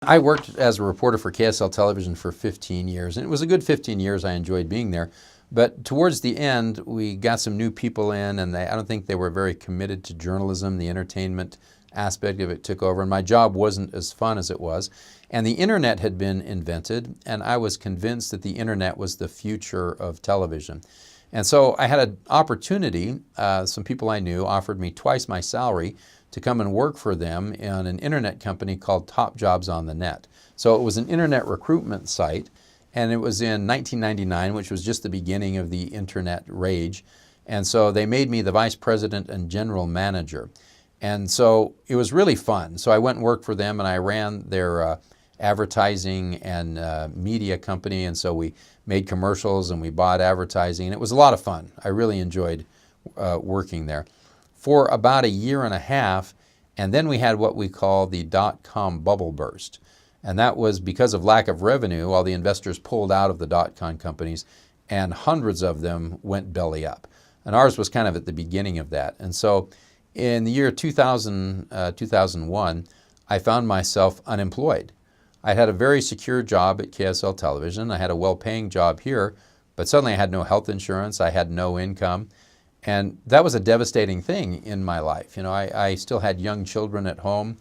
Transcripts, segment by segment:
I worked as a reporter for KSL Television for 15 years, and it was a good 15 years. I enjoyed being there. But towards the end, we got some new people in, and I don't think they were very committed to journalism. The entertainment aspect of it took over, and my job wasn't as fun as it was. And the internet had been invented, and I was convinced that the internet was the future of television. And so I had an opportunity. Some people I knew offered me twice my salary to come and work for them in an internet company called Top Jobs on the Net. So it was an internet recruitment site, and it was in 1999, which was just the beginning of the internet rage. And so they made me the vice president and general manager. And so it was really fun. So I went and worked for them, and I ran their advertising and media company. And so we made commercials and we bought advertising, and it was a lot of fun. I really enjoyed working there for about a year and a half. And then we had what we call the dot-com bubble burst. And that was because of lack of revenue. All the investors pulled out of the dot-com companies, and hundreds of them went belly up. And ours was kind of at the beginning of that. And so in the year 2000, 2001, I found myself unemployed. I had a very secure job at KSL Television. I had a well-paying job here, but suddenly I had no health insurance. I had no income. And that was a devastating thing in my life. You know, I still had young children at home,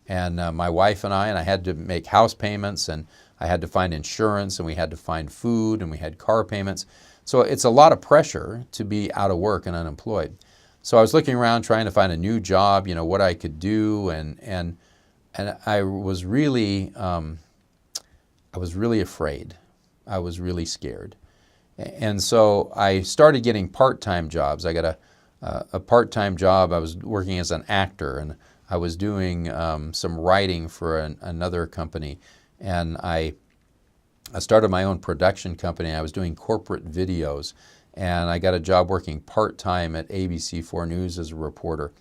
and my wife and I had to make house payments, and I had to find insurance, and we had to find food, and we had car payments. So it's a lot of pressure to be out of work and unemployed. So I was looking around trying to find a new job, you know, what I could do, and I was really afraid. I was really scared. And so I started getting part-time jobs. I got a part-time job. I was working as an actor, and I was doing some writing for another company. And I started my own production company. I was doing corporate videos, and I got a job working part-time at ABC4 News as a reporter.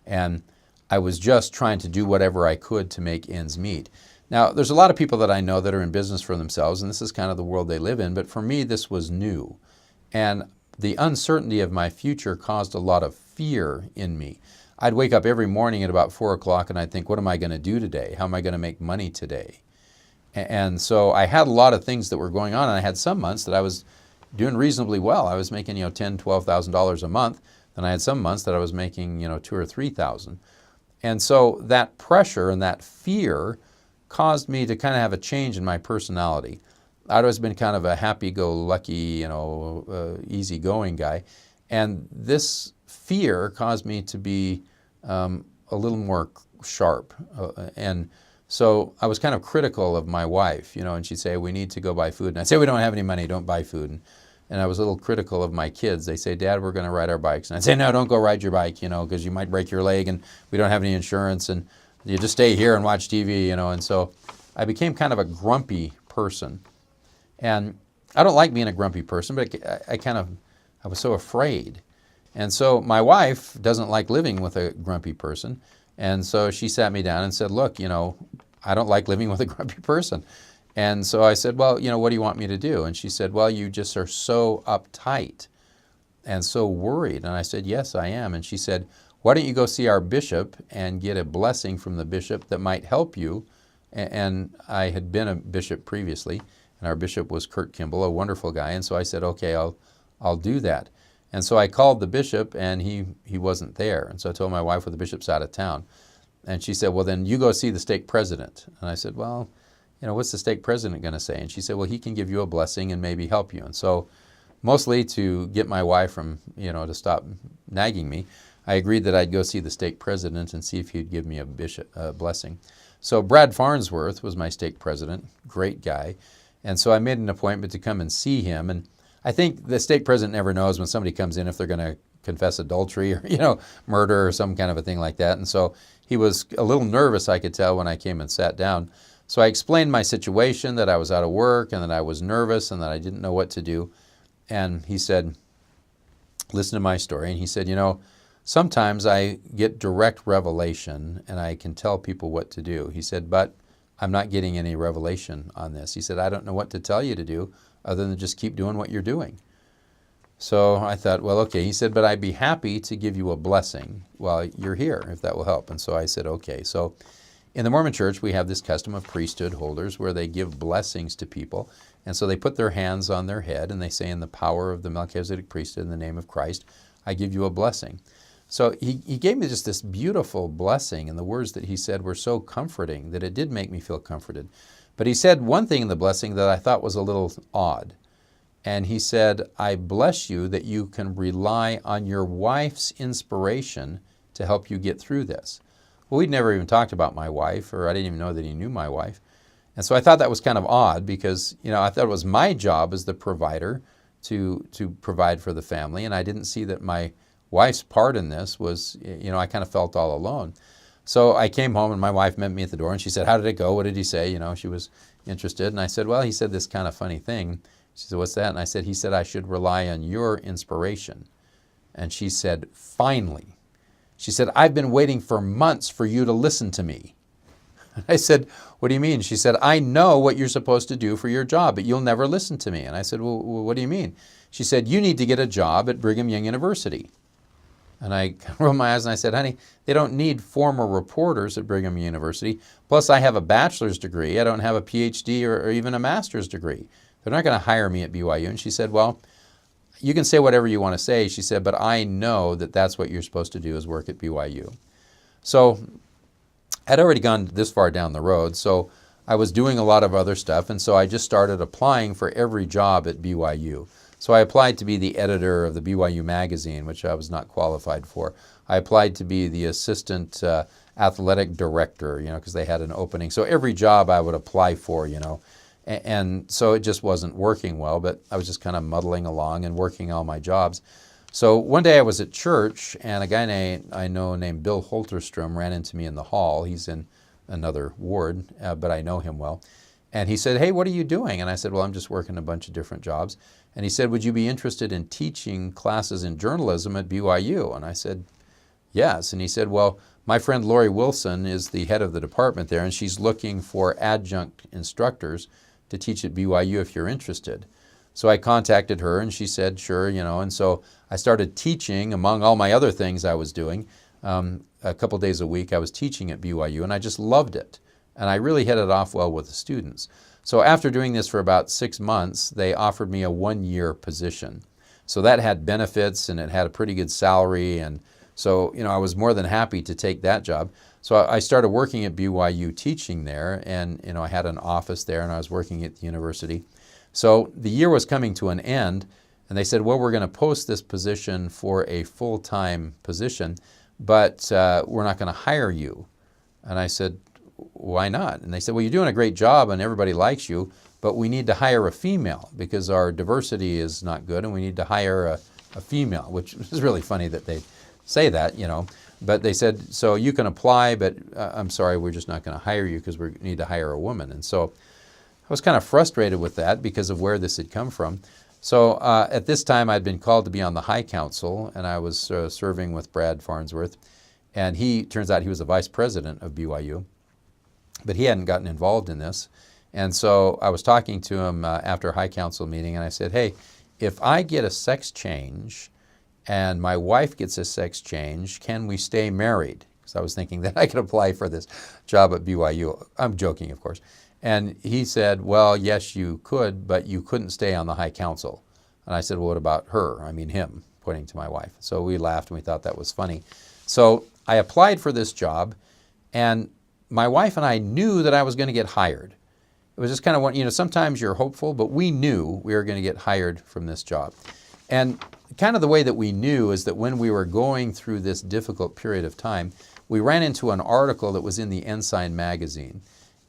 And I was just trying to do whatever I could to make ends meet. Now, there's a lot of people that I know that are in business for themselves, and this is kind of the world they live in, but for me, this was new. And the uncertainty of my future caused a lot of fear in me. I'd wake up every morning at about 4 o'clock and I'd think, what am I going to do today? How am I going to make money today? And so I had a lot of things that were going on, and I had some months that I was doing reasonably well. I was making, $10,000, $12,000 a month. Then I had some months that I was making, $2,000 or $3,000. And so that pressure and that fear caused me to kind of have a change in my personality. I'd always been kind of a happy-go-lucky, easygoing guy. And this fear caused me to be a little more sharp. And so I was kind of critical of my wife, and she'd say, we need to go buy food. And I'd say, we don't have any money, don't buy food. And I was a little critical of my kids. They say, Dad, we're going to ride our bikes. And I'd say, no, don't go ride your bike, because you might break your leg and we don't have any insurance. And you just stay here and watch TV, And so I became kind of a grumpy person. And I don't like being a grumpy person, but I was so afraid. And so my wife doesn't like living with a grumpy person. And so she sat me down and said, look, I don't like living with a grumpy person. And so I said, well, what do you want me to do? And she said, well, you just are so uptight and so worried. And I said, yes, I am. And she said, why don't you go see our bishop and get a blessing from the bishop that might help you? And I had been a bishop previously, and our bishop was Kurt Kimball, a wonderful guy. And so I said, okay, I'll do that. And so I called the bishop, and he wasn't there. And so I told my wife, well, the bishop's out of town. And she said, well, then you go see the stake president. And I said, well, what's the stake president going to say? And she said, well, he can give you a blessing and maybe help you. And so mostly to get my wife from, to stop nagging me, I agreed that I'd go see the stake president and see if he'd give me a blessing. So Brad Farnsworth was my stake president, great guy. And so I made an appointment to come and see him. And I think the stake president never knows when somebody comes in if they're going to confess adultery or, murder or some kind of a thing like that. And so he was a little nervous, I could tell, when I came and sat down. So I explained my situation, that I was out of work and that I was nervous and that I didn't know what to do. And he said, listen to my story. And he said, sometimes I get direct revelation and I can tell people what to do. He said, but I'm not getting any revelation on this. He said, I don't know what to tell you to do other than just keep doing what you're doing. So I thought, well, okay. He said, but I'd be happy to give you a blessing while you're here, if that will help. And so I said, okay. So in the Mormon Church, we have this custom of priesthood holders where they give blessings to people. And so they put their hands on their head and they say, in the power of the Melchizedek priesthood, in the name of Christ, I give you a blessing. So he gave me just this beautiful blessing, and the words that he said were so comforting that it did make me feel comforted. But he said one thing in the blessing that I thought was a little odd. And he said, I bless you that you can rely on your wife's inspiration to help you get through this. Well, we'd never even talked about my wife, or I didn't even know that he knew my wife. And so I thought that was kind of odd because, I thought it was my job as the provider to provide for the family, and I didn't see that my wife's part in this was, I kind of felt all alone. So I came home and my wife met me at the door and she said, how did it go? What did he say? She was interested. And I said, well, he said this kind of funny thing. She said, what's that? And I said, he said, I should rely on your inspiration. And she said, finally. She said, I've been waiting for months for you to listen to me. I said, what do you mean? She said, I know what you're supposed to do for your job, but you'll never listen to me. And I said, well, what do you mean? She said, you need to get a job at Brigham Young University. And I rolled my eyes and I said, honey, they don't need former reporters at Brigham Young University. Plus, I have a bachelor's degree. I don't have a PhD or even a master's degree. They're not going to hire me at BYU. And she said, well, you can say whatever you want to say. She said, but I know that that's what you're supposed to do is work at BYU. So I'd already gone this far down the road. So I was doing a lot of other stuff. And so I just started applying for every job at BYU. So I applied to be the editor of the BYU Magazine, which I was not qualified for. I applied to be the assistant athletic director, because they had an opening. So every job I would apply for, and so it just wasn't working well, but I was just kind of muddling along and working all my jobs. So one day I was at church, and a guy I know named Bill Holterstrom ran into me in the hall. He's in another ward, but I know him well. And he said, hey, what are you doing? And I said, well, I'm just working a bunch of different jobs. And he said, would you be interested in teaching classes in journalism at BYU? And I said, yes. And he said, well, my friend Lori Wilson is the head of the department there, and she's looking for adjunct instructors to teach at BYU if you're interested. So I contacted her, and she said, sure, and so I started teaching among all my other things I was doing. A couple days a week I was teaching at BYU, and I just loved it. And I really hit it off well with the students. So after doing this for about 6 months, they offered me a 1-year position. So that had benefits and it had a pretty good salary. And so, I was more than happy to take that job. So I started working at BYU teaching there, and, I had an office there and I was working at the university. So the year was coming to an end, and they said, well, we're going to post this position for a full-time position, but we're not going to hire you. And I said, why not? And they said, well, you're doing a great job and everybody likes you, but we need to hire a female because our diversity is not good and we need to hire a female, which is really funny that they say that, But they said, so you can apply, but I'm sorry, we're just not going to hire you because we need to hire a woman. And so I was kind of frustrated with that because of where this had come from. So at this time, I'd been called to be on the High Council, and I was serving with Brad Farnsworth. And turns out he was the vice president of BYU. But he hadn't gotten involved in this. And so I was talking to him after a High Council meeting, and I said, hey, if I get a sex change and my wife gets a sex change, can we stay married? Because I was thinking that I could apply for this job at BYU. I'm joking, of course. And he said, well, yes, you could, but you couldn't stay on the High Council. And I said, well, what about her? I mean him, pointing to my wife. So we laughed and we thought that was funny. So I applied for this job, and my wife and I knew that I was going to get hired. It was just kind of one, sometimes you're hopeful, but we knew we were going to get hired from this job. And kind of the way that we knew is that when we were going through this difficult period of time, we ran into an article that was in the Ensign magazine,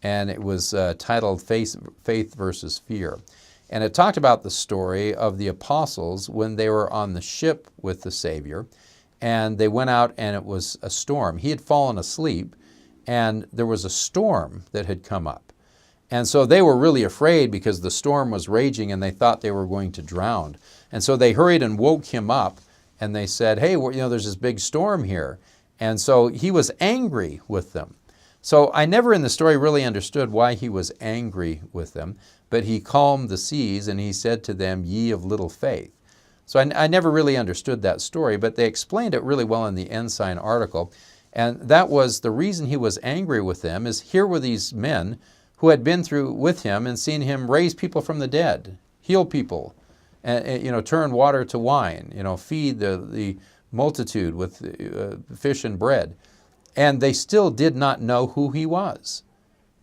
and it was titled Faith versus Fear. And it talked about the story of the apostles when they were on the ship with the Savior, and they went out and it was a storm. He had fallen asleep, and there was a storm that had come up. And so they were really afraid because the storm was raging and they thought they were going to drown. And so they hurried and woke him up, and they said, hey, there's this big storm here. And so he was angry with them. So I never in the story really understood why he was angry with them, but he calmed the seas and he said to them, ye of little faith. So I never really understood that story, but they explained it really well in the Ensign article. And that was the reason he was angry with them, is here were these men who had been through with him and seen him raise people from the dead, heal people, and turn water to wine, feed the multitude with fish and bread. And they still did not know who he was.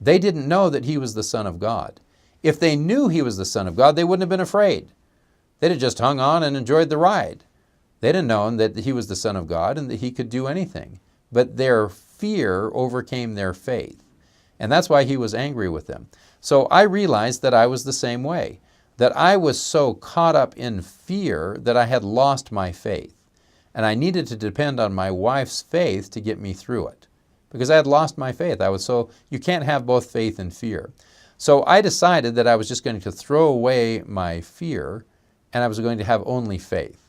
They didn't know that he was the Son of God. If they knew he was the Son of God, they wouldn't have been afraid. They'd have just hung on and enjoyed the ride. They'd have known that he was the Son of God and that he could do anything. But their fear overcame their faith. And that's why he was angry with them. So I realized that I was the same way, that I was so caught up in fear that I had lost my faith. And I needed to depend on my wife's faith to get me through it, because I had lost my faith. You can't have both faith and fear. So I decided that I was just going to throw away my fear and I was going to have only faith.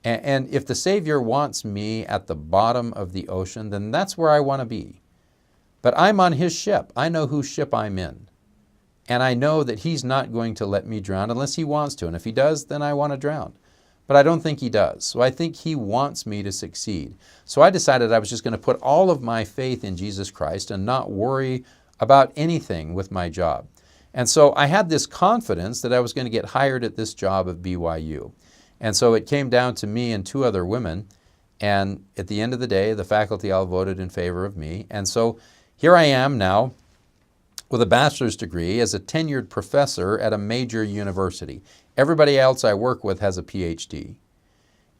And if the Savior wants me at the bottom of the ocean, then that's where I want to be. But I'm on his ship. I know whose ship I'm in. And I know that he's not going to let me drown unless he wants to. And if he does, then I want to drown. But I don't think he does. So I think he wants me to succeed. So I decided I was just going to put all of my faith in Jesus Christ and not worry about anything with my job. And so I had this confidence that I was going to get hired at this job at BYU. And so it came down to me and 2 other women. And at the end of the day, the faculty all voted in favor of me. And so here I am now with a bachelor's degree as a tenured professor at a major university. Everybody else I work with has a PhD.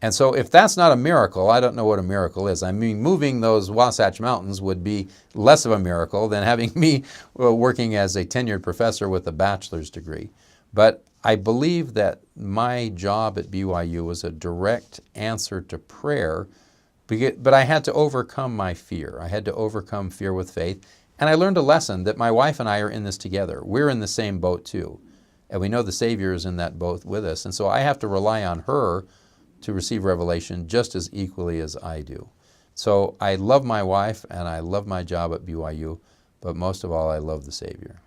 And so if that's not a miracle, I don't know what a miracle is. I mean, moving those Wasatch Mountains would be less of a miracle than having me working as a tenured professor with a bachelor's degree. But I believe that my job at BYU was a direct answer to prayer, but I had to overcome my fear. I had to overcome fear with faith. And I learned a lesson that my wife and I are in this together. We're in the same boat too. And we know the Savior is in that boat with us. And so I have to rely on her to receive revelation just as equally as I do. So I love my wife and I love my job at BYU, but most of all, I love the Savior.